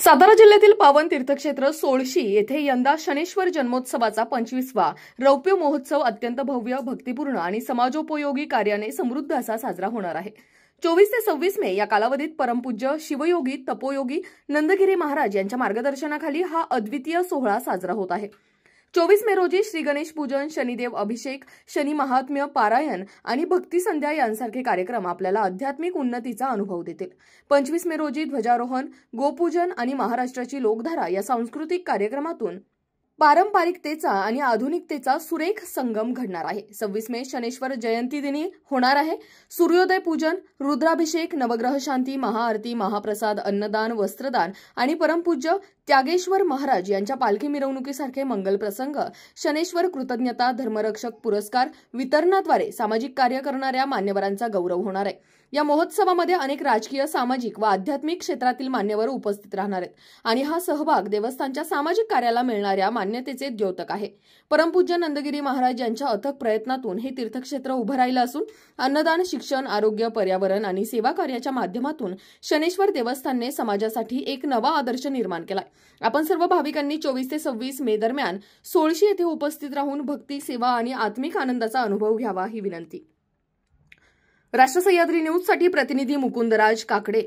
सातारा जिल्ह्यातील पावन तीर्थक्षेत्र सोळशी येथे यंदा शनेश्वर जन्मोत्सवाचा 25वा रौप्य महोत्सव अत्यंत भव्य, भक्तिपूर्ण आणि समाजोपयोगी कार्याने समृद्ध असा साजरा होणार आहे। 24 ते 26 मे या कालावधीत परमपूज्य शिवयोगी तपोयोगी नंदगिरी महाराज यांच्या मार्गदर्शनाखाली हा अद्वितीय सोहळा साजरा होत आहे। 24 मे रोजी श्री गणेश पूजन, शनिदेव अभिषेक, शनी महात्म्य पारायण आणि भक्ती संध्या यांसारखे कार्यक्रम आपल्याला आध्यात्मिक उन्नतीचा अनुभव देतील। 25 मे रोजी ध्वजारोहण, गोपूजन आणि महाराष्ट्राची लोकधारा या सांस्कृतिक कार्यक्रमातून पारंपरिकतेचा आणि आधुनिकतेचा सुरेख संगम घडणार आहे। 26 मे शनेश्वर जयंती दिनी होणार आहे सूर्योदय पूजन, रुद्राभिषेक, नवग्रह शांती, महाआरती, महाप्रसाद, अन्नदान, वस्त्रदान आणि परमपूज्य त्यागेश्वर महाराज यांच्या पालखी मिरवणुकीसारखे मंगल प्रसंग, शनेश्वर कृतज्ञता धर्मरक्षक पुरस्कार वितरणाद्वारे सामाजिक कार्य करणाऱ्या मान्यवरांचा गौरव होणार आहे। या महोत्सवामध्ये अनेक राजकीय, सामाजिक व आध्यात्मिक क्षेत्रातील मान्यवर उपस्थित राहणार आहेत आणि हा सहभाग देवस्थानच्या सामाजिक कार्याला मिळणाऱ्या मान्यतेचे द्योतक आहे। परमपूज्य नंदगिरी महाराज यांच्या अथक प्रयत्नातून हे तीर्थक्षेत्र उभं राहिलं असून अन्नदान, शिक्षण, आरोग्य, पर्यावरण आणि सेवा कार्याच्या माध्यमातून शनेश्वर देवस्थानने समाजासाठी एक नवा आदर्श निर्माण केलाय। आपण सर्व भाविकांनी 24 ते 26 मे दरम्यान सोळशी येथे उपस्थित राहून भक्ती, सेवा आणि आत्मिक आनंदाचा अनुभव घ्यावा ही विनंती। राष्ट्र सह्याद्री न्यूज साठी प्रतिनिधी मुकुंदराज काकडे।